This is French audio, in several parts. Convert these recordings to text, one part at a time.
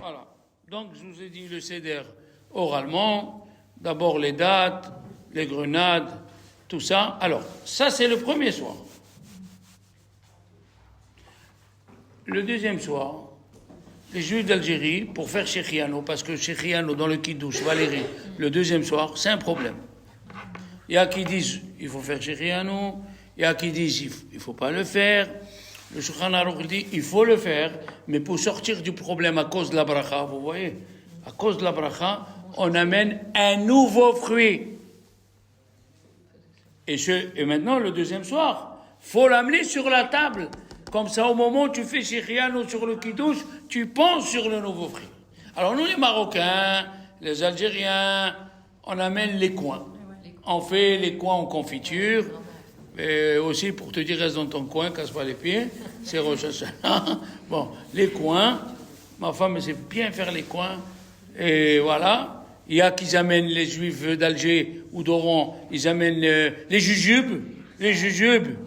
Voilà. Donc, je vous ai dit le CEDER oralement, d'abord les dates, les grenades, tout ça. Alors, ça, c'est le premier soir. Le deuxième soir, les Juifs d'Algérie, pour faire Shechiano, parce que Shechiano dans le Kiddush, Valérie, le deuxième soir, c'est un problème. Il y a qui disent il faut faire Shechiano, il y a qui disent il ne faut pas le faire. Le Shulchan Aruch dit il faut le faire, mais pour sortir du problème à cause de la bracha, vous voyez, à cause de la bracha, on amène un nouveau fruit. Et maintenant, le deuxième soir, faut l'amener sur la table. Comme ça, au moment où tu fais Shechiano sur le Kiddush, tu penses sur le nouveau fruit. Alors nous, les Marocains, les Algériens, on amène les coins. On fait les coins en confiture. Et aussi, pour te dire, reste dans ton coin, casse pas les pieds. C'est Rosh Hashanah. Bon, les coins. Ma femme sait bien faire les coins. Et voilà. Il y a qui amènent les Juifs d'Alger ou d'Oran, ils amènent les jujubes. Les jujubes.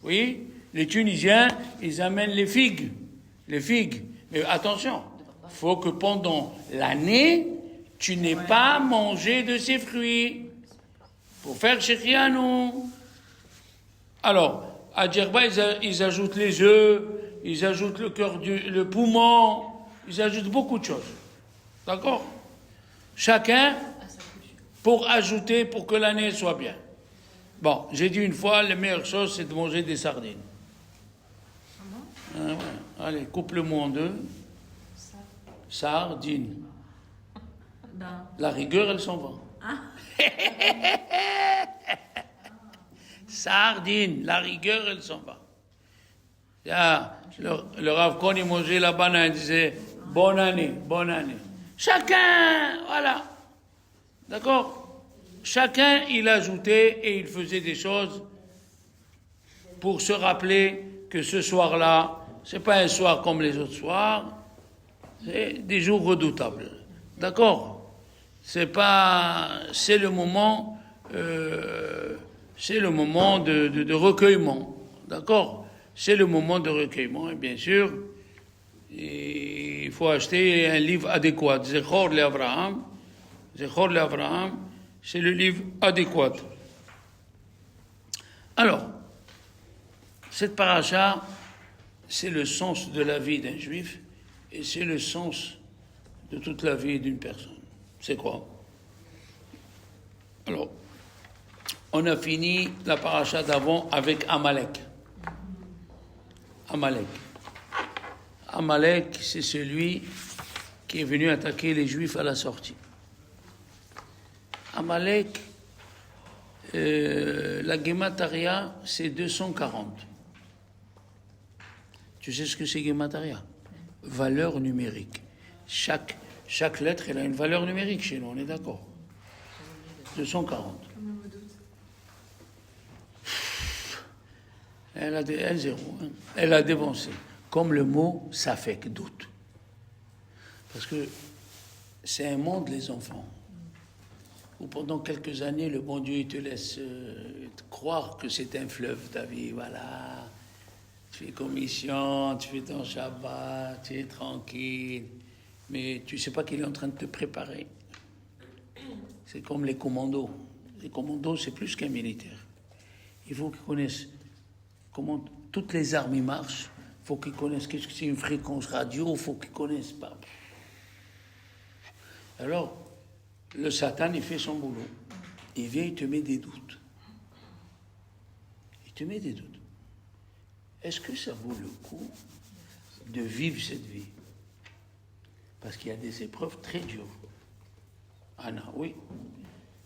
Oui. Les Tunisiens, ils amènent les figues. Les figues. Mais attention, il faut que pendant l'année, tu n'aies pas mangé de ces fruits. Pour faire Shechiano. Alors, à Djerba, ils ajoutent les œufs, ils ajoutent le poumon, ils ajoutent beaucoup de choses. D'accord? Chacun pour ajouter, pour que l'année soit bien. Bon, j'ai dit une fois, la meilleure chose, c'est de manger des sardines. Ah, ouais. Allez, coupe le mot en deux. Sardine. La rigueur, elle s'en va. Sardine, la rigueur, elle s'en va. Le Rav Kohn, il mangeait la banane, il disait bonne année, bonne année. Chacun, voilà. D'accord? Chacun, il ajoutait et il faisait des choses pour se rappeler que ce soir-là, c'est pas un soir comme les autres soirs, c'est des jours redoutables. D'accord? C'est le moment, de recueillement. D'accord? C'est le moment de recueillement. Et bien sûr, il faut acheter un livre adéquat. Zechor l'Abraham. Zechor l'Abraham, c'est le livre adéquat. Alors, cette paracha, c'est le sens de la vie d'un juif et c'est le sens de toute la vie d'une personne. C'est quoi? Alors, on a fini la paracha d'avant avec Amalek. Amalek. Amalek, c'est celui qui est venu attaquer les Juifs à la sortie. Amalek, la Gemataria, c'est 240. Tu sais ce que c'est Gemataria? Valeur numérique. Chaque lettre, elle a une valeur numérique chez nous, on est d'accord? 240. Elle a zéro. Hein. Elle a dévancé. Comme le mot safek, doute. Parce que c'est un monde, les enfants, où pendant quelques années, le bon Dieu il te laisse croire que c'est un fleuve, ta vie. Voilà. Tu fais commission, tu fais ton Shabbat, tu es tranquille. Mais tu ne sais pas qu'il est en train de te préparer. C'est comme les commandos. Les commandos, c'est plus qu'un militaire. Il faut qu'ils connaissent comment toutes les armes marchent. Il faut qu'ils connaissent qu'est-ce que c'est une fréquence radio. Il faut qu'ils connaissent pas. Alors, le Satan, il fait son boulot. Il vient, il te met des doutes. Il te met des doutes. Est-ce que ça vaut le coup de vivre cette vie? Parce qu'il y a des épreuves très dures. Anna, oui.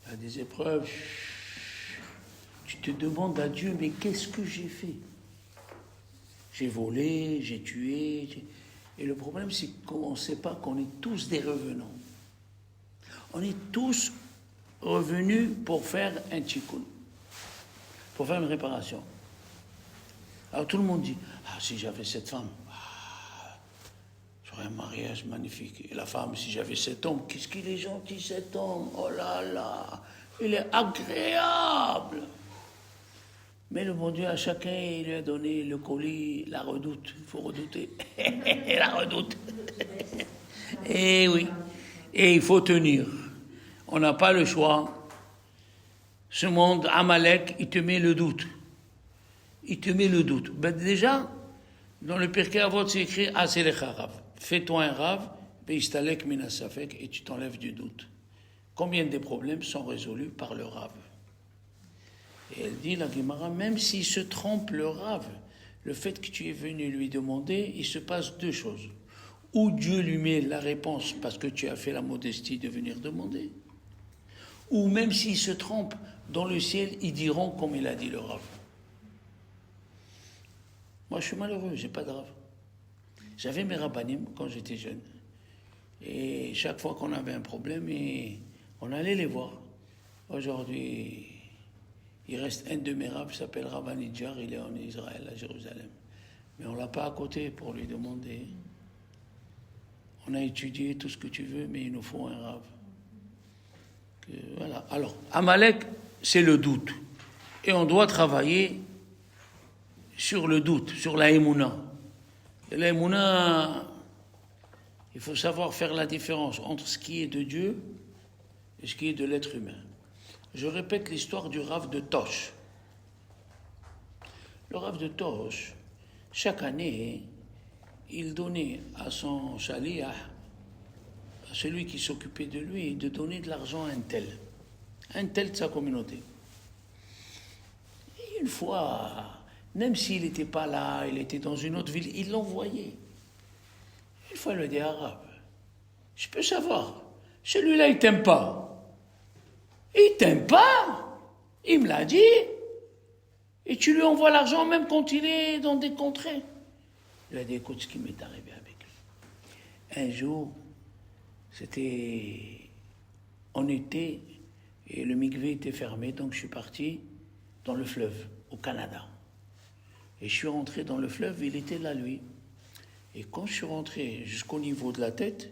Il y a des épreuves. Tu te demandes à Dieu, mais qu'est-ce que j'ai fait? J'ai volé, j'ai tué. Et le problème, c'est qu'on ne sait pas qu'on est tous des revenants. On est tous revenus pour faire un tikkun, pour faire une réparation. Alors tout le monde dit, si j'avais cette femme, j'aurais un mariage magnifique. Et la femme, si j'avais cet homme, qu'est-ce qu'il est gentil cet homme, oh là là, il est agréable. Mais le bon Dieu, à chacun, il lui a donné le colis, la redoute, il faut redouter, la redoute. Et oui. Et il faut tenir. On n'a pas le choix. Ce monde, Amalek, il te met le doute. Il te met le doute. Ben déjà, dans le Pirkei Avot, c'est écrit Aselecha Rav. Fais-toi un Rav, Beistalek Minasafek, et tu t'enlèves du doute. Combien de problèmes sont résolus par le Rav? Et elle dit, la Gemara, même s'il se trompe le Rav, le fait que tu es venu lui demander, il se passe deux choses. Ou Dieu lui met la réponse parce que tu as fait la modestie de venir demander. Ou même s'il se trompe, dans le ciel, ils diront comme il a dit le Rav. Moi, je suis malheureux, j'ai pas de Rav. J'avais mes rabbanim quand j'étais jeune. Et chaque fois qu'on avait un problème, on allait les voir. Aujourd'hui, il reste un de mes Rav, qui s'appelle Rav Anidjar, il est en Israël, à Jérusalem. Mais on l'a pas à côté pour lui demander. On a étudié tout ce que tu veux, mais il nous faut un Rav. Voilà. Alors, Amalek, c'est le doute. Et on doit travailler sur le doute, sur la émouna. Et la émouna, il faut savoir faire la différence entre ce qui est de Dieu et ce qui est de l'être humain. Je répète l'histoire du Rav de Tosh. Le Rav de Tosh, chaque année, il donnait à son shaliach, à celui qui s'occupait de lui, de donner de l'argent à un tel de sa communauté. Et une fois, même s'il n'était pas là, il était dans une autre ville, il l'envoyait. Une fois, il lui dit, Arabe, je peux savoir, celui-là, il t'aime pas. Il t'aime pas. Il me l'a dit. Et tu lui envoies l'argent même quand il est dans des contrées. Il a dit, écoute, ce qui m'est arrivé avec lui. Un jour, c'était en été, et le mikvé était fermé, donc je suis parti dans le fleuve, au Canada. Et je suis rentré dans le fleuve, il était là, lui. Et quand je suis rentré jusqu'au niveau de la tête,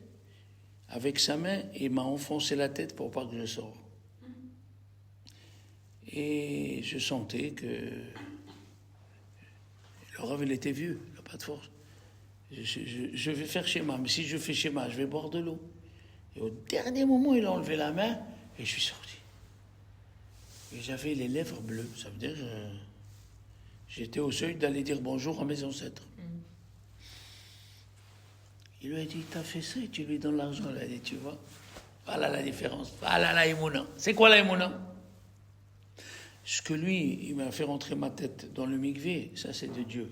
avec sa main, il m'a enfoncé la tête pour pas que je sorte. Et je sentais que le Rav, il était vieux, il n'a pas de force. Je vais faire schéma, mais si je fais schéma, je vais boire de l'eau. Et au dernier moment, il a enlevé la main et je suis sorti. Et j'avais les lèvres bleues, ça veut dire j'étais au seuil d'aller dire bonjour à mes ancêtres. Il lui a dit, t'as fait ça et tu lui donnes l'argent. Il a dit, tu vois, voilà la différence, voilà la émouna. C'est quoi la émouna? Ce que lui, il m'a fait rentrer ma tête dans le mikvé, ça c'est de Dieu.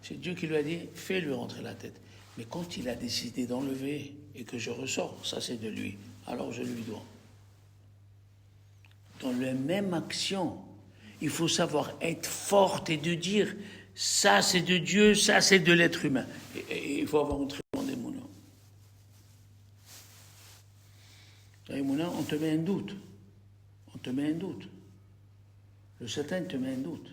C'est Dieu qui lui a dit, fais-lui rentrer la tête. Mais quand il a décidé d'enlever et que je ressors, ça c'est de lui. Alors je lui dois. Dans la même action, il faut savoir être forte et de dire, ça c'est de Dieu, ça c'est de l'être humain. Et il faut avoir une très grande émouna. La émouna, on te met un doute. On te met un doute. Le Satan te met un doute.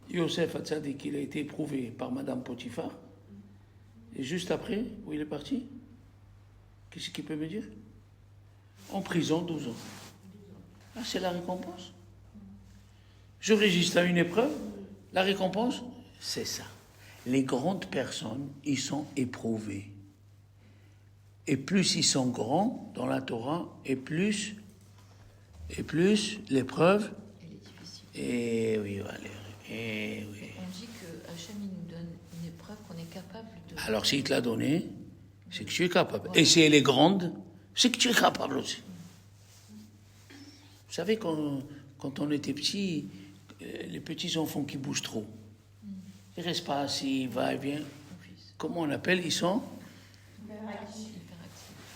Yosef Hatzadik, il a été éprouvé par Madame Potiphar. Et juste après, où il est parti? Qu'est-ce qu'il peut me dire? En prison 12 ans. Ah, c'est la récompense. Je résiste à une épreuve. La récompense, c'est ça. Les grandes personnes, ils sont éprouvés. Et plus ils sont grands dans la Torah, et plus l'épreuve. Elle est difficile. Et oui, Valérie. Et oui. On dit que Hachem il nous donne une épreuve qu'on est capable de. Alors s'il te l'a donnée, c'est que tu es capable. Voilà. Et si elle est grande, c'est que tu es capable aussi. Vous savez, quand on était petit, les petits enfants qui bougent trop, ils ne restent pas assis, va et vient. Comment on appelle? Ils sont Hyperactif.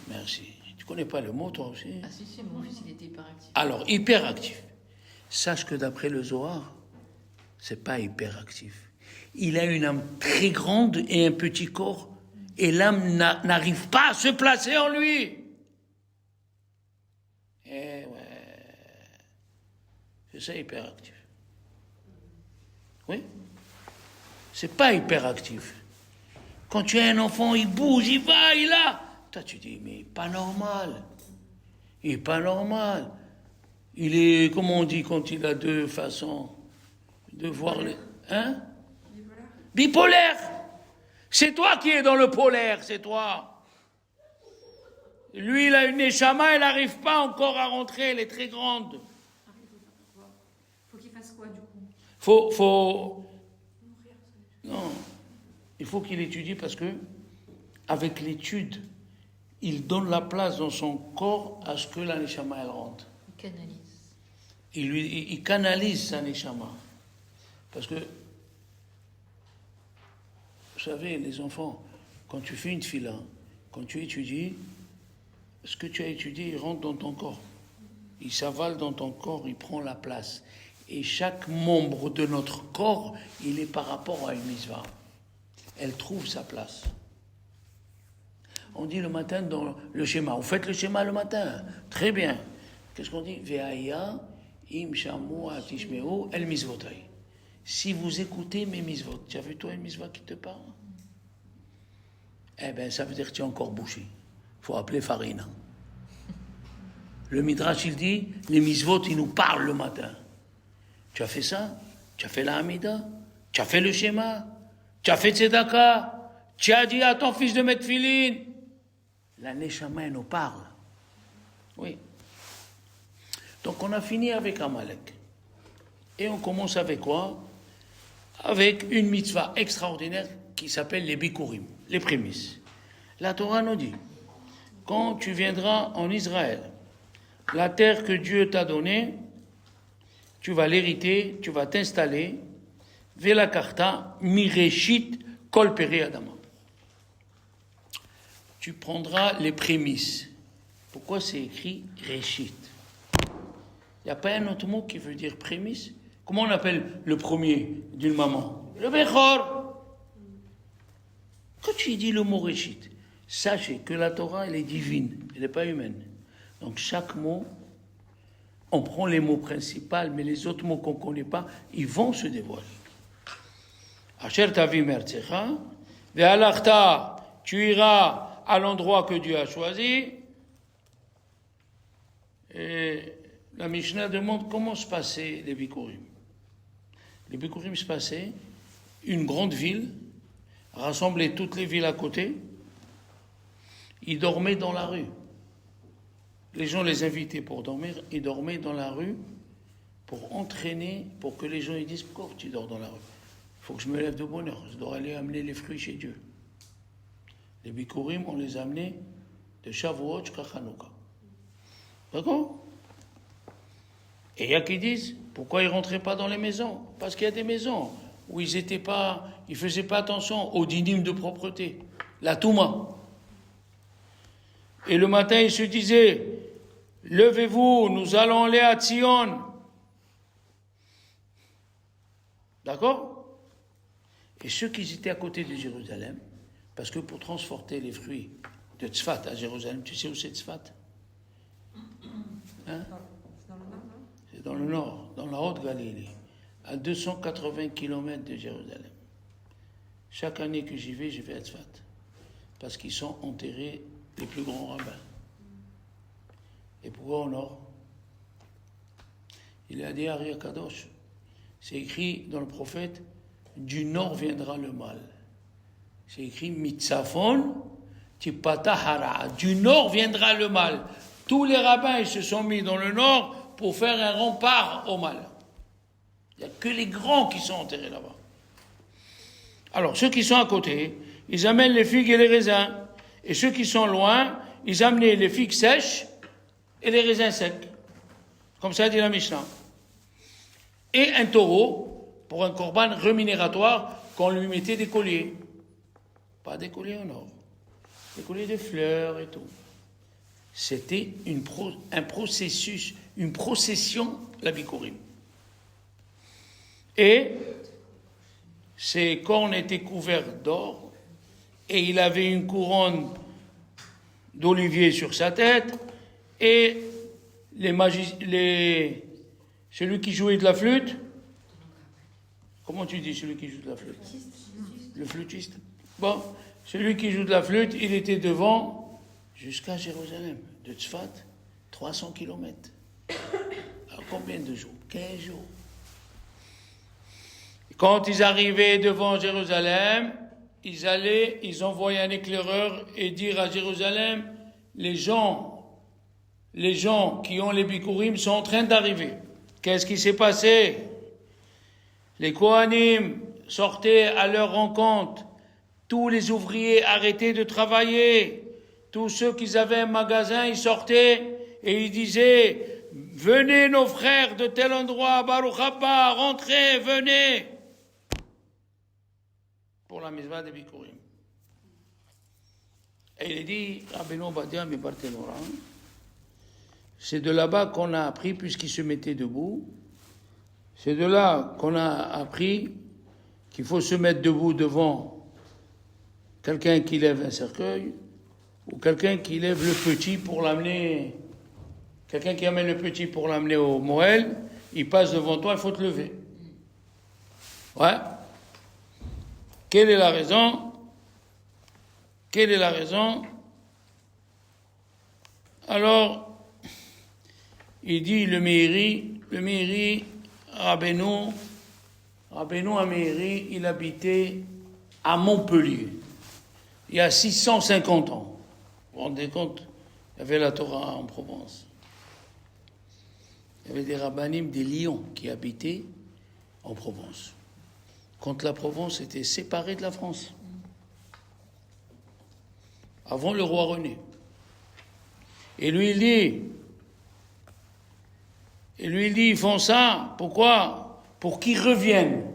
Merci. Tu connais pas le mot, toi aussi? Ah si, mon fils, il était hyperactif. Alors, hyperactif. Sache que d'après le Zohar, c'est pas hyperactif. Il a une âme très grande et un petit corps, et l'âme n'arrive pas à se placer en lui. Eh ouais. C'est ça, hyperactif. Oui? C'est pas hyperactif. Quand tu as un enfant, il bouge, il va, il a. Toi, tu dis, mais pas normal. Il n'est pas normal. Il est, comment on dit quand il a deux façons de voir les... Hein? Bipolaire. C'est toi qui es dans le polaire, c'est toi. Lui, il a une Neshama, elle n'arrive pas encore à rentrer, elle est très grande. Faut qu'il fasse quoi, du coup? Non, il faut qu'il étudie parce que, avec l'étude, il donne la place dans son corps à ce que la Neshama, elle rentre. Il canalise. Il canalise sa Neshama. Parce que, vous savez, les enfants, quand tu fais une fila, quand tu étudies, ce que tu as étudié, il rentre dans ton corps. Il s'avale dans ton corps, il prend la place. Et chaque membre de notre corps, il est par rapport à une mitzvah. Elle trouve sa place. On dit le matin dans le schéma. Vous faites le schéma le matin. Très bien. Qu'est-ce qu'on dit? Ve'aya im shamu atishmeu el mizvotai. Si vous écoutez mes mitzvot, tu as vu toi une mitzvah qui te parle? Eh bien, ça veut dire que tu es encore bouché. Il faut appeler Farina. Le Midrash, il dit, les mitzvot, ils nous parlent le matin. Tu as fait ça? Tu as fait la Hamida? Tu as fait le schéma? Tu as fait Tzedaka? Tu as dit à ton fils de mettre filine? La Neshama, elle nous parle. Oui. Donc, on a fini avec Amalek. Et on commence avec quoi? Avec une mitzvah extraordinaire qui s'appelle les Bikurim, les prémices. La Torah nous dit, quand tu viendras en Israël, la terre que Dieu t'a donnée, tu vas l'hériter, tu vas t'installer, Vela Karta, Mireshit, Kol Peri Adama. Tu prendras les prémices. Pourquoi c'est écrit Réchit? Il n'y a pas un autre mot qui veut dire prémices? Comment on appelle le premier d'une maman? Le Bechor. Quand tu dis le mot Réchit, sachez que la Torah, elle est divine, elle n'est pas humaine. Donc chaque mot, on prend les mots principaux, mais les autres mots qu'on ne connaît pas, ils vont se dévoiler. Asher tavi mertzecha, ve'alachta, tu iras à l'endroit que Dieu a choisi. Et la Mishnah demande comment se passaient les Bikurim. Les Bikurim se passaient une grande ville, rassembler toutes les villes à côté. Ils dormaient dans la rue. Les gens les invitaient pour dormir, ils dormaient dans la rue pour entraîner, pour que les gens ils disent pourquoi tu dors dans la rue? Il faut que je me lève de bonne heure, je dois aller amener les fruits chez Dieu. Les Bikurim, on les amenait de Shavuot jusqu'à Hanouka. D'accord? Et il y a qui disent pourquoi ils ne rentraient pas dans les maisons? Parce qu'il y a des maisons où ils ne faisaient pas attention aux dynimes de propreté, la Touma. Et le matin, ils se disaient, levez-vous, nous allons aller à Tzion. D'accord? Et ceux qui étaient à côté de Jérusalem, parce que pour transporter les fruits de Tzfat à Jérusalem, tu sais où c'est Tzfat? Hein? C'est dans le nord, dans la Haute-Galilée, à 280 km de Jérusalem. Chaque année que j'y vais à Tzfat, parce qu'ils sont enterrés les plus grands rabbins. Et pourquoi au nord? Il a dit à Ari Kadosh, c'est écrit dans le prophète, du nord viendra le mal. C'est écrit Mitzafon, Tipatahara, du nord viendra le mal. Tous les rabbins ils se sont mis dans le nord pour faire un rempart au mal. Il n'y a que les grands qui sont enterrés là-bas. Alors, ceux qui sont à côté, ils amènent les figues et les raisins. Et ceux qui sont loin, ils amenaient les figues sèches et les raisins secs. Comme ça dit la Mishnah. Et un taureau, pour un korban rémunératoire, qu'on lui mettait des colliers. Pas des colliers en or. Des colliers de fleurs et tout. C'était un processus, une procession, la Bikurim. Et ses cornes étaient couvertes d'or. Et il avait une couronne d'olivier sur sa tête, et celui qui jouait de la flûte, comment tu dis celui qui joue de la flûte? Le flûtiste. Bon, celui qui joue de la flûte, il était devant jusqu'à Jérusalem, de Tzfat, 300 km. Alors combien de jours? 15 jours. Et quand ils arrivaient devant Jérusalem, ils envoyaient un éclaireur et dire à Jérusalem, les gens qui ont les Bikurim sont en train d'arriver. Qu'est-ce qui s'est passé? Les Kohanim sortaient à leur rencontre. Tous les ouvriers arrêtaient de travailler. Tous ceux qui avaient un magasin, ils sortaient et ils disaient, venez nos frères de tel endroit, Baruch Haba, rentrez, venez. Pour la mitzvah de Bikurim. Et il dit, Rabbeinu Obadia mi Barthénora, c'est de là-bas qu'on a appris, puisqu'il se mettait debout, c'est de là qu'on a appris qu'il faut se mettre debout devant quelqu'un qui lève un cercueil, ou quelqu'un qui lève le petit pour l'amener, quelqu'un qui amène le petit pour l'amener au Moël, il passe devant toi, il faut te lever. Ouais. Quelle est la raison? Quelle est la raison? Alors, il dit le Meiri, Rabbeinu Ameiri, il habitait à Montpellier, il y a 650 ans. Vous vous rendez compte? Il y avait la Torah en Provence. Il y avait des rabbanim, des lions qui habitaient en Provence. Quand la Provence était séparée de la France. Avant le roi René. Et lui, il dit, ils font ça, pourquoi? Pour qu'ils reviennent.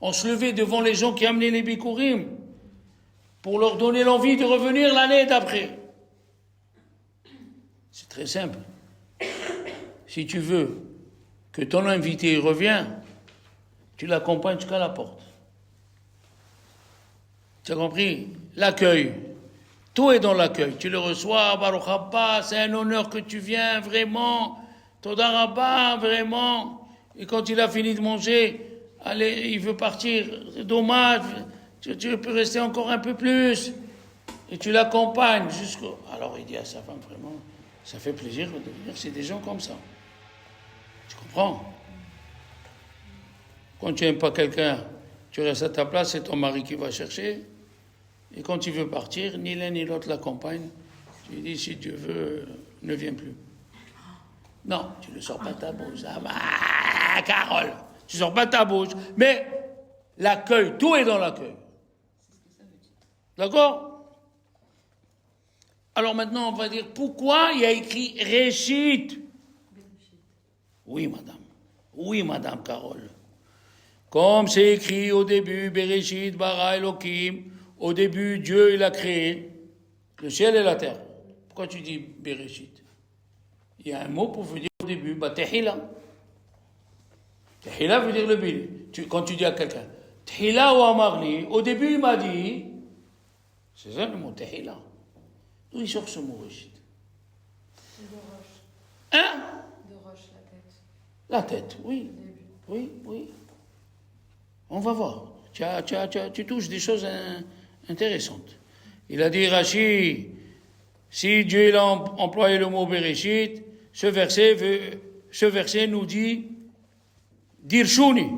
On se levait devant les gens qui amenaient les Bikurim, pour leur donner l'envie de revenir l'année d'après. C'est très simple. Si tu veux que ton invité revienne, tu l'accompagnes jusqu'à la porte. Tu as compris? L'accueil. Tout est dans l'accueil. Tu le reçois, Baruch Haba, c'est un honneur que tu viens, vraiment. Toda Rabba, vraiment. Et quand il a fini de manger, allez, il veut partir. C'est dommage. Tu peux rester encore un peu plus. Et tu l'accompagnes jusqu'au... Alors il dit à sa femme, vraiment, ça fait plaisir de venir. C'est des gens comme ça. Tu comprends? Quand tu n'aimes pas quelqu'un, tu restes à ta place, c'est ton mari qui va chercher. Et quand tu veux partir, ni l'un ni l'autre l'accompagne. Tu lui dis, si Dieu veut, ne viens plus. Non, tu ne sors pas ta bouche. Ah bah, Carole, tu ne sors pas ta bouche. Mais l'accueil, tout est dans l'accueil. D'accord? Alors maintenant, on va dire, pourquoi il y a écrit Réchit? Oui, madame Carole. Comme c'est écrit au début, Bereshit bara Elohim, au début, Dieu, il a créé le ciel et la terre. Pourquoi tu dis Bereshit? Il y a un mot pour vous dire au début, Tehila. Tehila veut dire le bil. Quand tu dis à quelqu'un, Tehila ou Amarli, au début, il m'a dit, c'est ça le mot Tehila. D'où il sort ce mot, Réchit? De roche. Hein? De roche, la tête. La tête, oui. Oui. On va voir. Tu touches des choses intéressantes. Il a dit, Rashi, si Dieu a employé le mot Bereshit, ce verset nous dit, Dirshuni.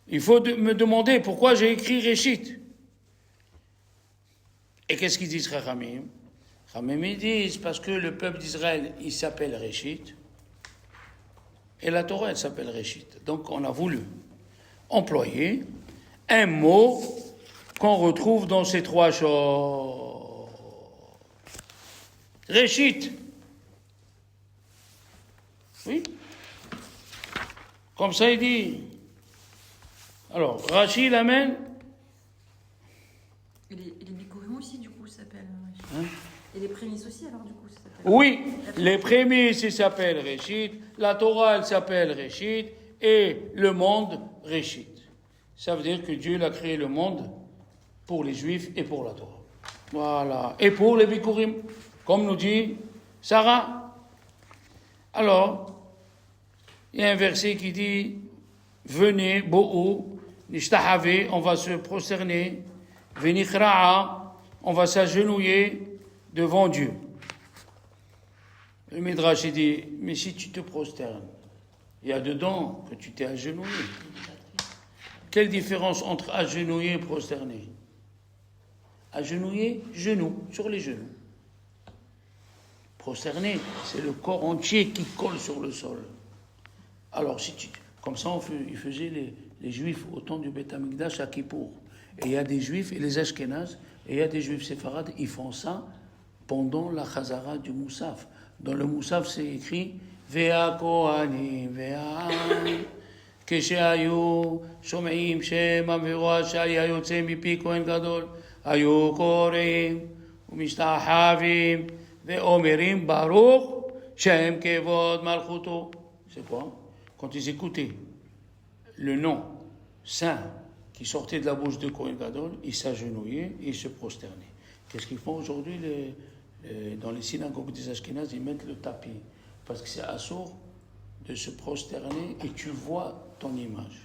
Il faut me demander pourquoi j'ai écrit Réchit. Et qu'est-ce qu'ils disent, Chachamim? Chachamim, ils disent, parce que le peuple d'Israël, il s'appelle Réchit, et la Torah, elle s'appelle Réchit. Donc, on a voulu employer un mot qu'on retrouve dans ces trois choses. Réchit. Oui. Comme ça, il dit. Alors, Rashi l'amène. Et les Bikurim aussi, du coup, ça s'appelle Réchit. Hein? Et les prémices aussi, alors, du coup, ça s'appelle... Oui, les prémices, ils s'appellent Réchit, la Torah, elle s'appelle Réchit, et le monde, Réchit. Ça veut dire que Dieu a créé le monde pour les Juifs et pour la Torah. Voilà. Et pour les Bikurim, comme nous dit Sarah. Alors, il y a un verset qui dit, venez, bo'ou, nishtahave, on va se prosterner, venichra'a, on va s'agenouiller devant Dieu. Le Midrash dit, mais si tu te prosternes, il y a dedans que tu t'es agenouillé. Quelle différence entre agenouiller et prosterner? Agenouiller, genoux, sur les genoux. Prosterner, c'est le corps entier qui colle sur le sol. Alors, comme ça, ils faisaient les Juifs au temps du Beth Amikdash à Kippour. Et il y a des Juifs, et les Ashkénazes, et il y a des Juifs séfarades, ils font ça pendant la Chazara du Moussaf. Dans le Moussaf, c'est écrit Vea Kohanim, Vea Keshayu, Shom'im, Shem, Averua, Shaya, Yotze, Mipi, Kohen Gadol, Ayu, Korim, Umishtahavim, Ve'omerim, Baruch, Shem, Kevod, Malchuto. C'est quoi? Quand ils écoutaient le nom saint qui sortait de la bouche de Kohen Gadol, ils s'agenouillaient et ils se prosternaient. Qu'est-ce qu'ils font aujourd'hui dans les synagogues des Ashkénazes? Ils mettent le tapis parce que c'est assourd de se prosterner et tu vois ton image.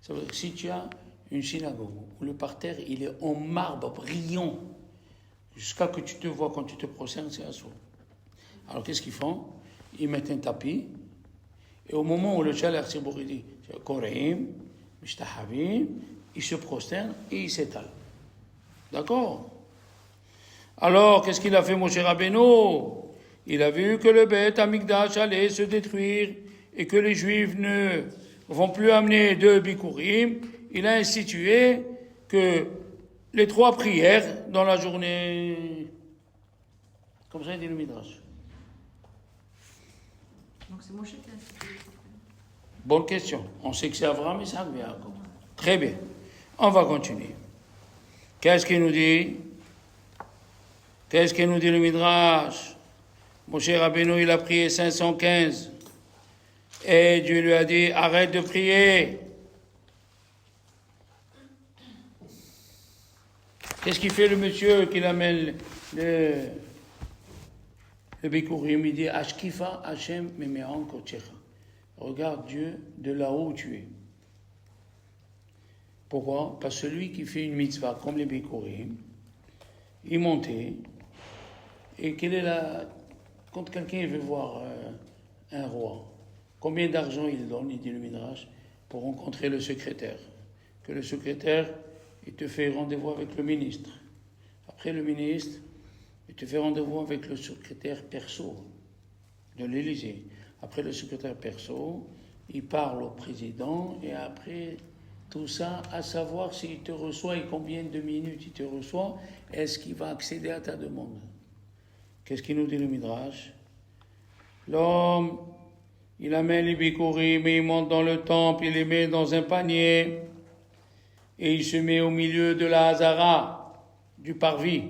Ça veut dire que si tu as une synagogue où le parterre il est en marbre brillant jusqu'à que tu te vois quand tu te prosternes, c'est assourd. Alors qu'est-ce qu'ils font? Ils mettent un tapis et au moment où le Shaler Tzibur dit Koreim, Mishtahavim, ils se prosternent et ils s'étalent. D'accord? Alors, qu'est-ce qu'il a fait, Moshe Rabbeinu? Il a vu que le Beth Amikdash allait se détruire et que les Juifs ne vont plus amener de Bikurim. Il a institué que les 3 prières dans la journée. Comme ça, il dit le Midrash. Donc c'est Moshe qui a institué. Bonne question. On sait que c'est Abraham et Isaac et Jacob. Très bien. On va continuer. Qu'est-ce qu'il nous dit? Qu'est-ce qu'il nous dit le Midrash? Moshe Rabbeinu, il a prié 515. Et Dieu lui a dit, arrête de prier. Qu'est-ce qu'il fait le monsieur qui l'amène le Bikurim? Il dit, Ashkifa Hashem meme'an kochecha. Regarde Dieu de là-haut où tu es. Pourquoi? Parce que celui qui fait une mitzvah comme les Bikurim, il montait, et quelle est quand quelqu'un veut voir un roi, combien d'argent il donne, il dit le Midrash, pour rencontrer le secrétaire? Que le secrétaire, il te fait rendez-vous avec le ministre. Après le ministre, il te fait rendez-vous avec le secrétaire perso de l'Élysée. Après le secrétaire perso, il parle au président, et après tout ça, à savoir s'il te reçoit et combien de minutes il te reçoit, est-ce qu'il va accéder à ta demande? Qu'est-ce qu'il nous dit le Midrash? L'homme, il amène les bikurim, mais il monte dans le temple, il les met dans un panier, et il se met au milieu de la Hazara, du parvis.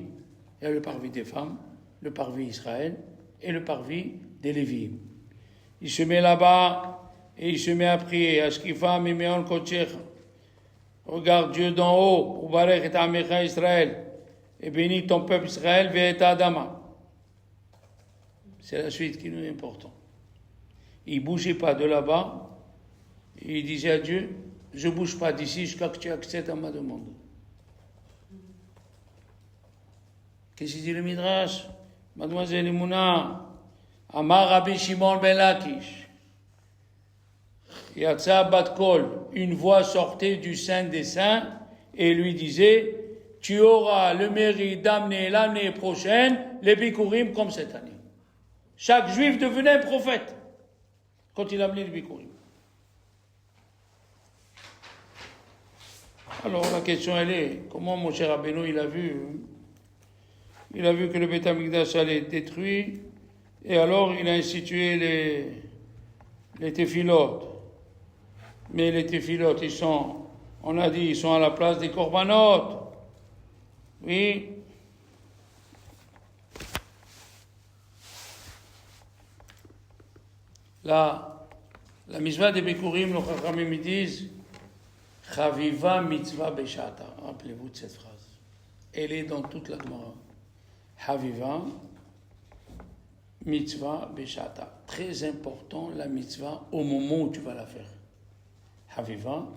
Il y a le parvis des femmes, le parvis Israël, et le parvis des Lévites. Il se met là-bas, et il se met à prier. Ashkifa mimeon kochecha. Regarde Dieu d'en haut, Ubarech et Amecha Israël, et bénis ton peuple Israël, Ve'et Adama. C'est la suite qui nous est importante. Il ne bougeait pas de là-bas, et il disait à Dieu, je ne bouge pas d'ici jusqu'à que tu accèdes à ma demande. Qu'est-ce qu'il dit le Midrash? Mademoiselle Emouna, Amar Rabbi Shimon ben Lakish, Yatsa bat kol, une voix sortait du Saint des Saints et lui disait, tu auras le mérite d'amener l'année prochaine les Bikurim comme cette année. Chaque juif devenait un prophète quand il amenait les Bikurim. Alors la question elle est, comment mon cher Rabbeinu il a vu que le Beth Amikdash allait être détruit et alors il a institué les téphilotes. Mais les téphilotes, on a dit, ils sont à la place des corbanotes. Oui. La mitzvah des Bikurim, les Chachamim disent, Chaviva mitzvah beshata. Rappelez-vous de cette phrase. Elle est dans toute la Gemara. Chaviva mitzvah beshata. Très important la mitzvah au moment où tu vas la faire. Haviva,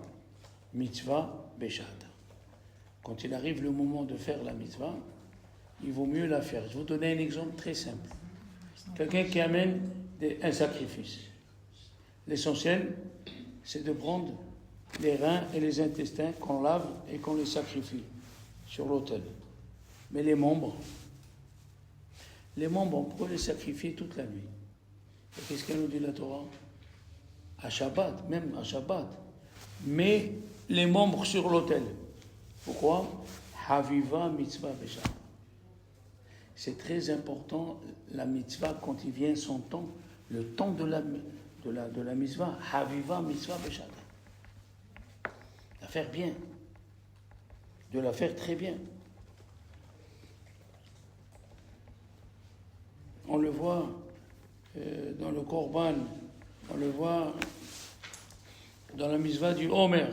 mitzvah, beshata. Quand il arrive le moment de faire la mitzvah, il vaut mieux la faire. Je vais vous donner un exemple très simple. Quelqu'un qui amène un sacrifice. L'essentiel, c'est de prendre les reins et les intestins qu'on lave et qu'on les sacrifie sur l'autel. Mais les membres, on peut les sacrifier toute la nuit. Et qu'est-ce qu'elle nous dit la Torah? À Shabbat, même à Shabbat. Mais les membres sur l'autel. Pourquoi? Haviva mitzvah beshat. C'est très important, la mitzvah, quand il vient son temps, le temps de la mitzvah. Haviva mitzvah beshat. La faire bien. De la faire très bien. On le voit dans le Korban, on le voit dans la mitzvah du Homer.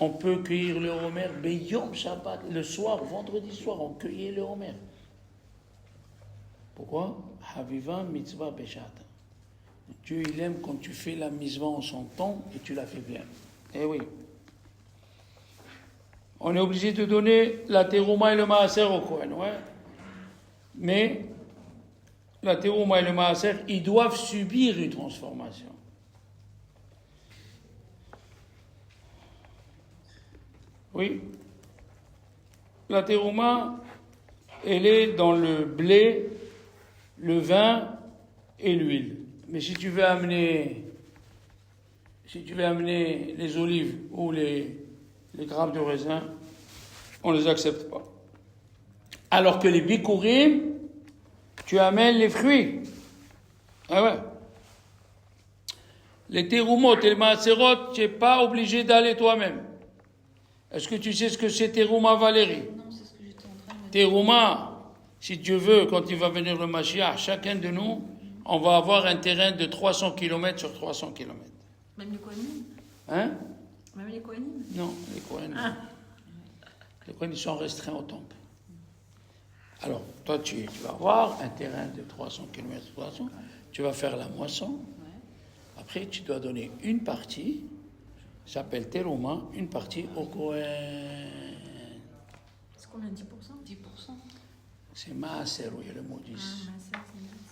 On peut cueillir le Homer Beyom Shabbat, le soir, vendredi soir, on cueillait le Homer. Pourquoi? Haviva mitzvah beshat. Dieu, il aime quand tu fais la mitzvah en son temps et tu la fais bien. Eh oui. On est obligé de donner la terouma et le maaser au Kohen, ouais. Mais la terouma et le maaser, ils doivent subir une transformation. Oui. La terouma, elle est dans le blé, le vin et l'huile. Mais si tu veux amener les olives ou les grappes de raisin, on ne les accepte pas. Alors que les bikurim, tu amènes les fruits. Ah ouais. Les terumot et les maaserot, tu n'es pas obligé d'aller toi-même. Est-ce que tu sais ce que c'est terouma, Valérie? Non, c'est ce que j'étais en train de me dire. Terouma, si Dieu veut, quand il va venir le Mashiach, chacun de nous, on va avoir un terrain de 300 km sur 300 km. Même les Kohanim? Hein? Même les Kohanim? Non, les Kohen. Les Kohen, ils sont restreints au temple. Alors, toi, tu vas avoir un terrain de 300 km sur 300, tu vas faire la moisson. Après, tu dois donner une partie, ça s'appelle terouma, une partie au Kohen. C'est combien? 10%? 10%. C'est maaser, oui, le mot 10. C'est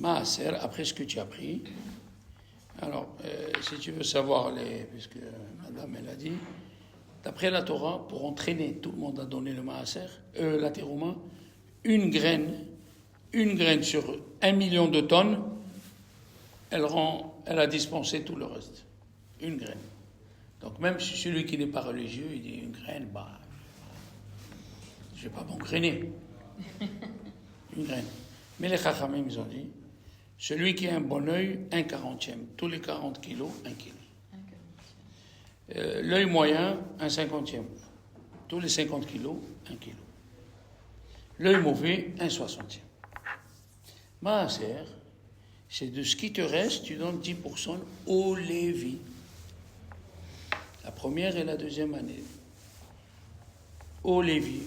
Maaser, après ce que tu as pris. Alors, si tu veux savoir, puisque madame, elle a dit, d'après la Torah, pour entraîner, tout le monde a donné le maaser, la terouma, une graine sur 1 million de tonnes, elle a dispensé tout le reste. Une graine. Donc même si celui qui n'est pas religieux, il dit une graine, je ne vais pas m'engrainer. Une graine. Mais les chachamim, ils ont dit, celui qui a un bon œil, 1/40e. Tous les 40 kilos, 1 kilo. L'œil moyen, 1/50e. Tous les 50 kilos, 1 kilo. L'œil mauvais, 1/60e. Maaser, c'est de ce qui te reste, tu donnes 10% au Lévi. La première et la deuxième année. Au Lévi.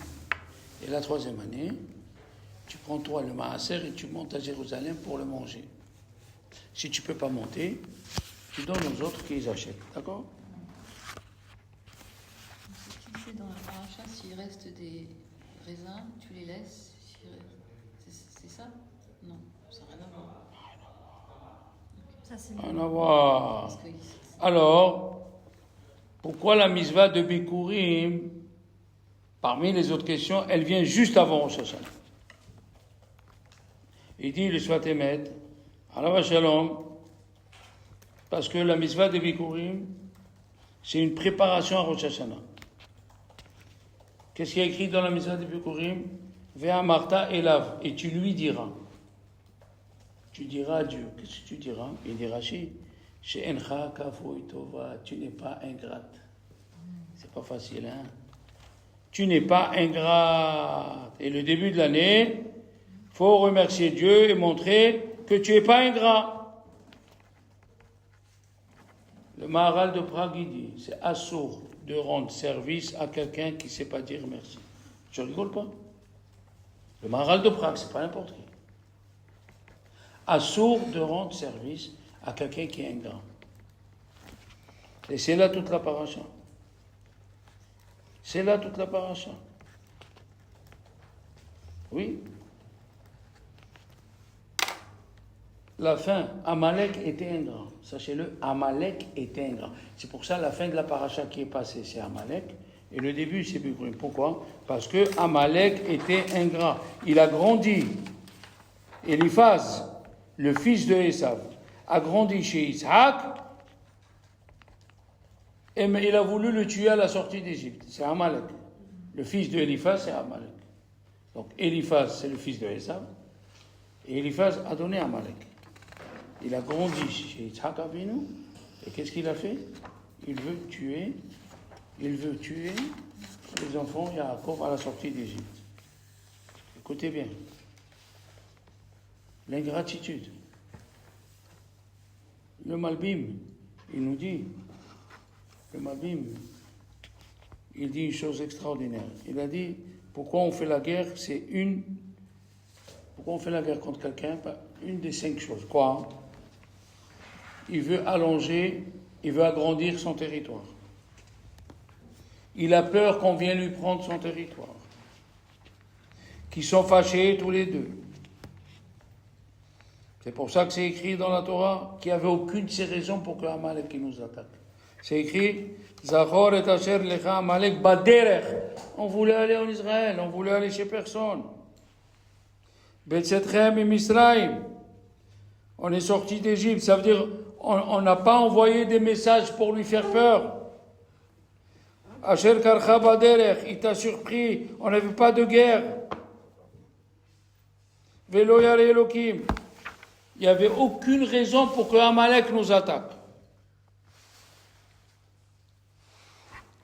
Et la troisième année, tu prends toi le maaser et tu montes à Jérusalem pour le manger. Si tu ne peux pas monter, tu donnes aux autres qui les achètent. D'accord? Si tu sais dans la paracha, s'il reste des raisins, tu les laisses. C'est ça? Non, ça n'a rien à voir. Ça, c'est Rien à voir. Parce que Alors, pourquoi la mitzvah de Bikurim, parmi les autres questions, elle vient juste avant Rosh Hashanah? Il dit, le soit émet, alav shalom, parce que la mitzvah de Bikurim, c'est une préparation à Rosh Hashanah. Qu'est-ce qu'il y a écrit dans la mitzvah de Bikurim? Vea Martha Elav, et tu lui diras. Tu diras à Dieu. Qu'est-ce que tu diras? Il dit Rashi, She'encha kafui tova, tu n'es pas ingrate. C'est pas facile, hein? Tu n'es pas ingrate. Et le début de l'année, faut remercier Dieu et montrer que tu n'es pas ingrat. Le Maharal de Prague, il dit, c'est assourd de rendre service à quelqu'un qui ne sait pas dire merci. Je rigole pas. Le Maharal de Prague, c'est pas n'importe qui. Assourd de rendre service à quelqu'un qui est ingrat. Et c'est là toute la paracha. C'est là toute la paracha. Oui. la fin, Amalek était ingrat. Sachez-le, Amalek était ingrat. C'est pour ça la fin de la paracha qui est passée, c'est Amalek. Et le début, c'est Bikurim. Pourquoi? Parce que Amalek était ingrat. Il a grandi. Eliphaz, le fils de Esav, a grandi chez Isaac. Et il a voulu le tuer à la sortie d'Égypte. C'est Amalek. Le fils de Eliphaz, c'est Amalek. Donc Eliphaz, c'est le fils de Esav. Et Eliphaz a donné Amalek. Il a grandi chez Isaac Avinu. Et qu'est-ce qu'il a fait? Il veut tuer les enfants de Yaakov à la sortie d'Égypte. Écoutez bien. L'ingratitude. Le Malbim, il nous dit, il dit une chose extraordinaire. Il a dit, pourquoi on fait la guerre? Pourquoi on fait la guerre contre quelqu'un? Une des 5 choses. Quoi? Il veut agrandir son territoire. Il a peur qu'on vienne lui prendre son territoire. Qu'ils sont fâchés tous les deux. C'est pour ça que c'est écrit dans la Torah qu'il n'y avait aucune de ces raisons pour que Amalek nous attaque. C'est écrit Zachor et Asher lecha Amalek baderech. On voulait aller en Israël, on voulait aller chez personne. Betzetchem et Misraïm. On est sorti d'Égypte, ça veut dire on n'a pas envoyé des messages pour lui faire peur. Asher karcha baderech, il t'a surpris, on n'avait pas de guerre. Velo yare Elokim. Il n'y avait aucune raison pour que Amalek nous attaque.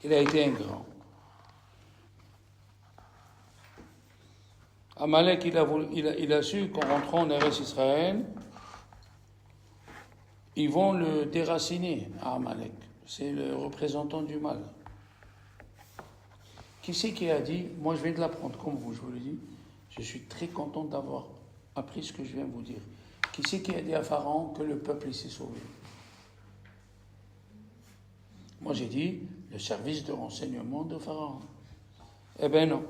Il a été ingrat. Amalek, il a su qu'en rentrant en Eretz Israël, ils vont le déraciner à Amalek. C'est le représentant du mal. Qui c'est qui a dit, moi je viens de l'apprendre comme vous, je vous le dis, je suis très content d'avoir appris ce que je viens de vous dire. Qui c'est qui a dit à Pharaon que le peuple s'est sauvé? Moi j'ai dit, le service de renseignement de Pharaon. Eh bien non.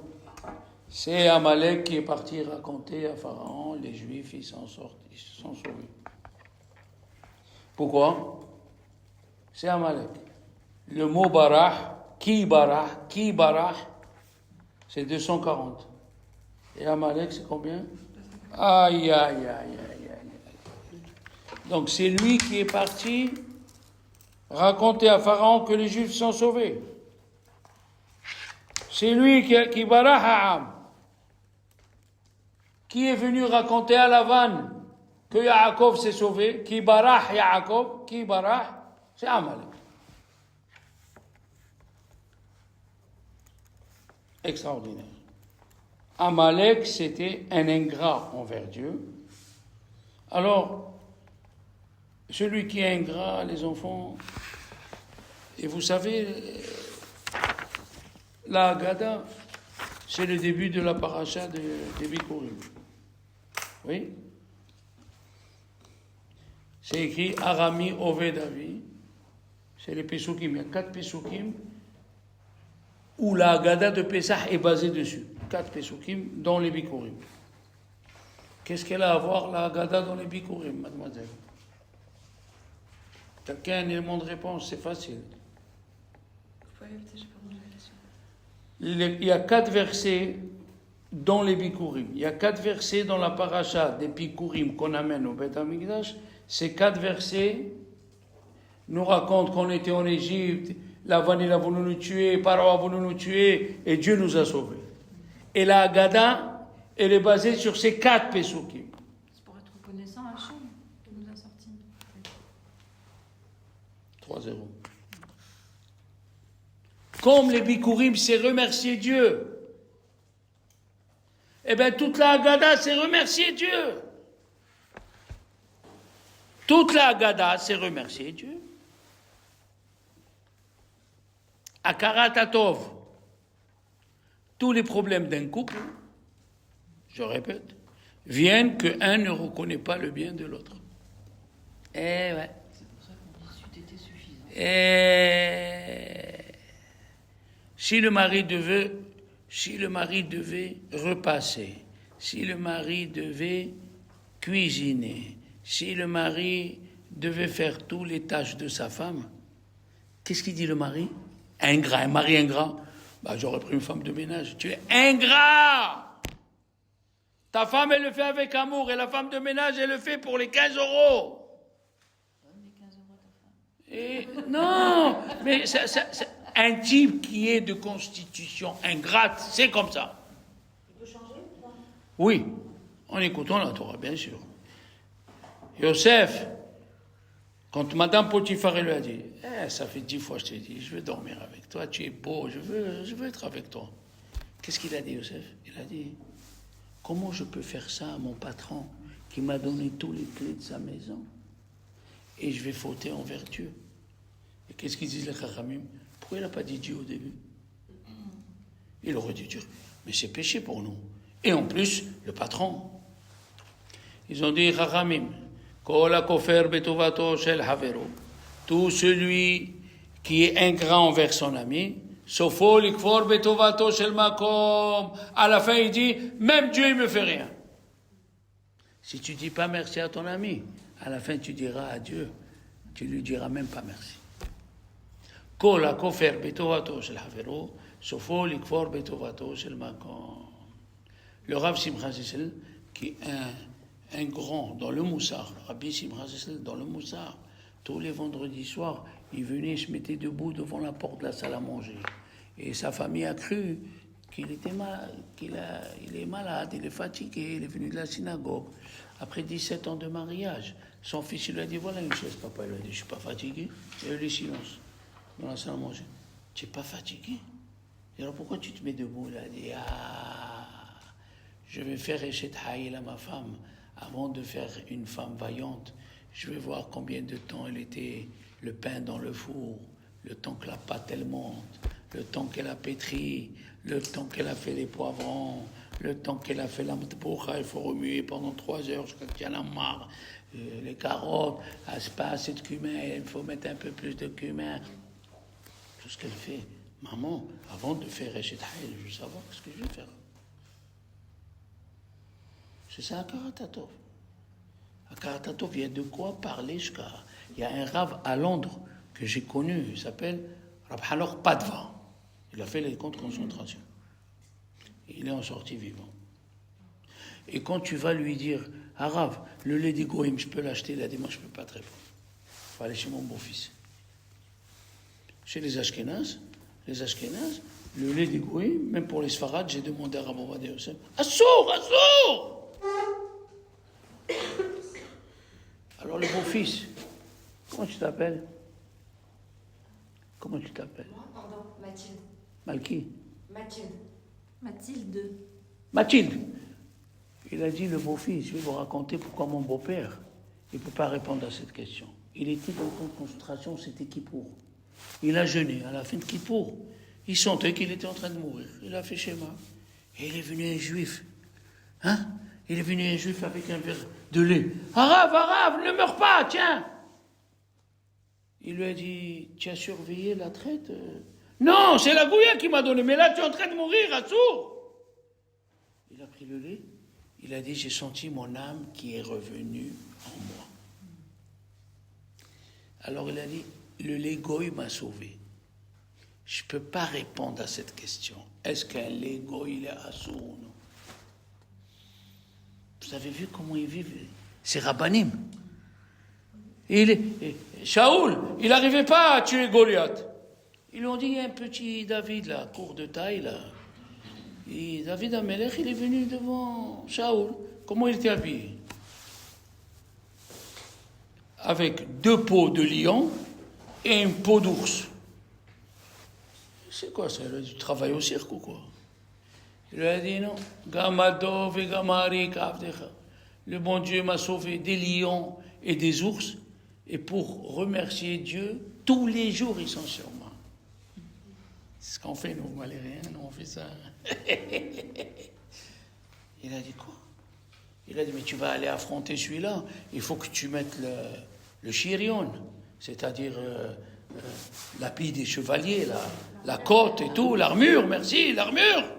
C'est Amalek qui est parti raconter à Pharaon, les Juifs, ils se sont sauvés. Pourquoi? C'est Amalek. Le mot barah, ki barah, c'est 240. Et Amalek, c'est combien? Aïe, aïe, aïe, aïe, aïe. Donc c'est lui qui est parti raconter à Pharaon que les Juifs sont sauvés. C'est lui qui barah ha'am. Qui est venu raconter à Lavan que Yaakov s'est sauvé? Qui barah Yaakov? Qui barah? C'est Amalek. Extraordinaire. Amalek, c'était un ingrat envers Dieu. Alors, celui qui est ingrat, les enfants, et vous savez, la Haggadah, c'est le début de la paracha de Bikurim. Oui? C'est écrit Arami Oved Avi. C'est les Pesukim. Il y a 4 Pesukim où la Haggadah de Pesach est basée dessus. 4 Pesukim dans les Bikurim. Qu'est-ce qu'elle a à voir, la Haggadah, dans les Bikurim, mademoiselle? Quelqu'un a un élément de réponse, c'est facile. Vous pouvez répéter, j'ai pas compris la question. Il y a 4 versets dans les Bikurim. Il y a 4 versets dans la paracha des Bikurim qu'on amène au Beth Amikdash. Ces 4 versets nous racontent qu'on était en Égypte, Lavan il a voulu nous tuer, Paro a voulu nous tuer, et Dieu nous a sauvés. Et la Haggadah, elle est basée sur ces 4 Pesukim. C'est pour être reconnaissant à Hachem qui nous a sortis. 3-0. Comme les Bikurim, c'est remercier Dieu. Eh bien, toute la Haggadah, c'est remercier Dieu. Toute la Haggadah, c'est remercier Dieu. Akarat Atov. Tous les problèmes d'un couple, je répète, viennent qu'un ne reconnaît pas le bien de l'autre. Eh ouais. C'est pour ça qu'on dit c'eût été suffisant. Si le mari devait repasser, si le mari devait cuisiner, si le mari devait faire toutes les tâches de sa femme, qu'est-ce qu'il dit le mari? Ingrat, un mari ingrat. Bah, j'aurais pris une femme de ménage. Tu es ingrat! Ta femme, elle le fait avec amour, et la femme de ménage, elle le fait pour les 15 euros. Et, non, mais un type qui est de constitution ingrate, c'est comme ça. Il peut changer ou pas? Oui, en écoutant la Torah, bien sûr. Yosef, quand Madame Potiphar lui a dit, ça fait 10 fois que je t'ai dit, je veux dormir avec toi, tu es beau, je veux être avec toi. Qu'est-ce qu'il a dit, Yosef? Il a dit, comment je peux faire ça à mon patron qui m'a donné tous les clés de sa maison et je vais fauter envers Dieu? Et qu'est-ce qu'ils disent les Chachamim? Pourquoi il n'a pas dit Dieu au début? Il aurait dû dire, mais c'est péché pour nous. Et en plus, le patron. Ils ont dit, Chachamim, Kol hakofer betovato shel havero, tout celui qui est ingrat envers son ami, sofo likfor betovato shel makom. À la fin, il dit, même Dieu, il me fait rien. Si tu dis pas merci à ton ami, à la fin, tu diras à Dieu, tu lui diras même pas merci. Kol hakofer betovato shel havero, sofo likfor betovato shel makom. Le Rav Simcha Zissel, qui est un grand dans le Moussard, le Rabbi Simcha Zissel dans le Moussard, tous les vendredis soirs, il venait se mettait debout devant la porte de la salle à manger. Et sa famille a cru qu'il était il est malade, il est fatigué, il est venu de la synagogue. Après 17 ans de mariage, son fils il lui a dit, voilà une chaise, papa. Il lui a dit, je ne suis pas fatigué. Il y a eu le silence dans la salle à manger. Tu n'es pas fatigué? Et alors pourquoi tu te mets debout? Il a dit, je vais faire Eshet Haïl à ma femme avant de faire une femme vaillante. Je vais voir combien de temps elle était le pain dans le four, le temps que la pâte elle monte, le temps qu'elle a pétri, le temps qu'elle a fait les poivrons, le temps qu'elle a fait la matboucha. Il faut remuer pendant 3 heures jusqu'à ce qu'il y en a marre. Les carottes, c'est pas assez de cumin, il faut mettre un peu plus de cumin. Tout ce qu'elle fait. Maman, avant de faire Eshet Haïl, je veux savoir ce que je vais faire. C'est ça, Akaratatov. Akaratatov vient de quoi parler jusqu'à... Il y a un Rav à Londres que j'ai connu, il s'appelle Rav Halor Padva. Il a fait les camps de concentration. Il est en sortie vivant. Et quand tu vas lui dire, Rav, le lait des Goïm, je peux l'acheter? Il a dit, moi je ne peux pas te répondre. Il faut aller chez mon beau-fils. Chez les Ashkénazes, le lait des Goïm, même pour les Sfarades, j'ai demandé à Rav Ovadia Yosef, Assour! Alors le beau-fils, comment tu t'appelles? Moi, pardon, Mathilde. Malki? Mathilde. Il a dit, le beau-fils, je vais vous raconter pourquoi mon beau-père, il ne peut pas répondre à cette question. Il était dans le camp de concentration, c'était Kippour. Il a jeûné à la fin de Kippour. Il sentait qu'il était en train de mourir. Il a fait schéma. Et il est venu un juif. Il est venu un juif avec un verre de lait. Arabe, ne meurs pas, tiens. Il lui a dit, tu as surveillé la traite? Non, c'est la Gouya qui m'a donné, mais là tu es en train de mourir, Assour. Il a pris le lait. Il a dit, j'ai senti mon âme qui est revenue en moi. Alors il a dit, le lait Goy m'a sauvé. Je ne peux pas répondre à cette question. Est-ce qu'un lait Goy, il est Assour ou non? Vous avez vu comment ils vivent? C'est Rabbanim. Shaoul, il n'arrivait pas à tuer Goliath. Ils lui ont dit, un petit David, là, court de taille, là. Et David Amelech, il est venu devant Shaoul. Comment il était habillé? Avec 2 peaux de lion et une peau d'ours. C'est quoi ça? Il a du travail au cirque ou quoi? Il lui a dit non. Gamadov et Gamarik Avdecha. Le bon Dieu m'a sauvé des lions et des ours. Et pour remercier Dieu, tous les jours ils sont sur moi. C'est ce qu'on fait, nous, Valériens, nous on fait ça. Il a dit quoi? Il a dit, mais tu vas aller affronter celui-là, il faut que tu mettes le chirion, c'est-à-dire l'habit des chevaliers, la cotte et tout, l'armure, merci, l'armure.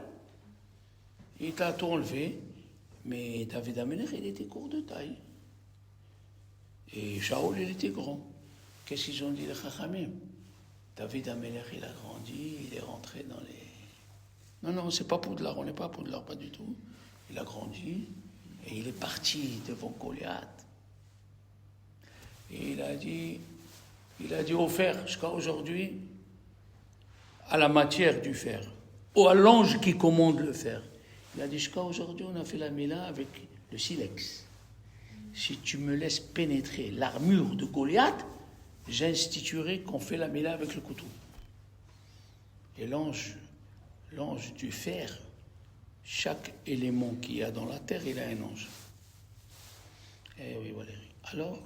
Il t'a tout enlevé, mais David Amelech, il était court de taille. Et Shaoul, il était grand. Qu'est-ce qu'ils ont dit les Chachamim? David Amelech, il a grandi, il est rentré dans les... Non, c'est pas Poudlard, on n'est pas à Poudlard, pas du tout. Il a grandi et il est parti devant Goliath. Et il a dit au fer, jusqu'à aujourd'hui, à la matière du fer, ou à l'ange qui commande le fer. Il a dit, jusqu'à aujourd'hui, on a fait la Mila avec le silex. Si tu me laisses pénétrer l'armure de Goliath, j'instituerai qu'on fait la Mila avec le couteau. Et l'ange du fer, chaque élément qu'il y a dans la terre, il a un ange. Eh oui, Valérie. Alors,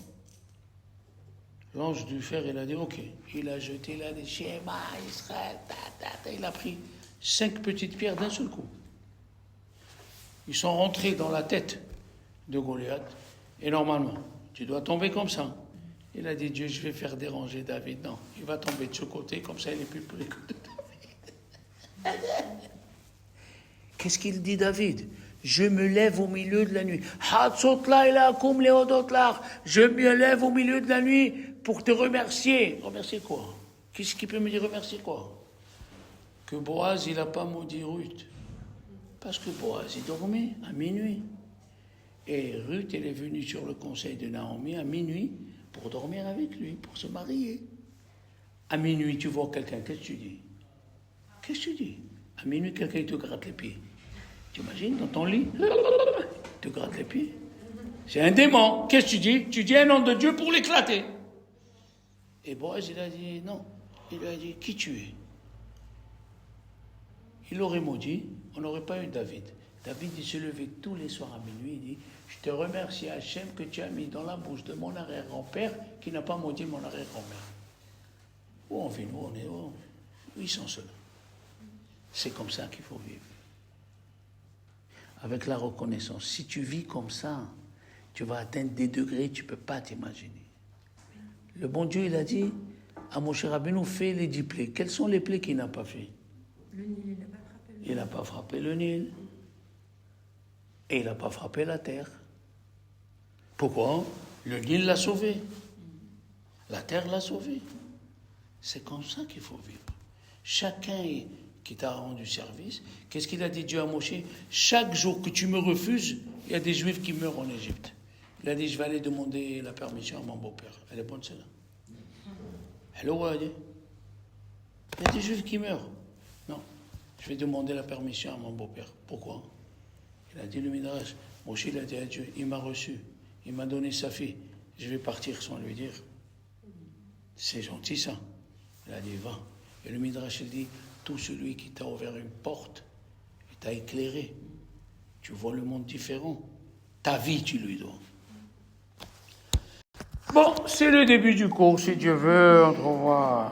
l'ange du fer, il a dit, ok. Il a jeté, il a dit, Shema, Israël, il a pris 5 petites pierres d'un seul coup. Ils sont rentrés dans la tête de Goliath. Et normalement, tu dois tomber comme ça. Il a dit, Dieu, je vais faire déranger David. Non, il va tomber de ce côté, comme ça il est plus près que David. Qu'est-ce qu'il dit, David? Je me lève au milieu de la nuit. Je me lève au milieu de la nuit pour te remercier. Remercier quoi? Qu'est-ce qui peut me dire remercier quoi? Que Boaz, il n'a pas maudit Ruth. Parce que Boaz, il dormait à minuit. Et Ruth, elle est venue sur le conseil de Naomi à minuit pour dormir avec lui, pour se marier. À minuit, tu vois quelqu'un, qu'est-ce que tu dis? Qu'est-ce que tu dis? À minuit, quelqu'un, il te gratte les pieds. Tu imagines, dans ton lit, il te gratte les pieds. C'est un démon. Qu'est-ce que tu dis? Tu dis un nom de Dieu pour l'éclater. Et Boaz, il a dit non. Il a dit, qui tu es? Il aurait maudit, on n'aurait pas eu David. David, il se levait tous les soirs à minuit, il dit, je te remercie Hachem que tu as mis dans la bouche de mon arrière-grand-père qui n'a pas maudit mon arrière-grand-mère. Où on vit, nous, on est où? Ils sont seuls. C'est comme ça qu'il faut vivre. Avec la reconnaissance. Si tu vis comme ça, tu vas atteindre des degrés que tu ne peux pas t'imaginer. Le bon Dieu, il a dit à Moshe Rabbeinu, fais les 10 plaies. Quels sont les plaies qu'il n'a pas fait? Le Nil, il n'a pas frappé. Il n'a pas frappé le Nil. Et il n'a pas frappé la terre. Pourquoi? Le Nil l'a sauvé. La terre l'a sauvé. C'est comme ça qu'il faut vivre. Chacun qui t'a rendu service, qu'est-ce qu'il a dit Dieu à Moshe? Chaque jour que tu me refuses, il y a des Juifs qui meurent en Égypte. Il a dit, je vais aller demander la permission à mon beau-père. Elle est bonne celle-là. Elle a dit, il y a des Juifs qui meurent. Non, je vais demander la permission à mon beau-père. Pourquoi? Il a dit le Midrash. Moshe, il a dit à Dieu, il m'a reçu, il m'a donné sa fille, je vais partir sans lui dire. C'est gentil ça. Il a dit, va. Et le Midrash, il dit, tout celui qui t'a ouvert une porte et t'a éclairé, tu vois le monde différent. Ta vie, tu lui dois. Bon, c'est le début du cours, si Dieu veut, on te revoit.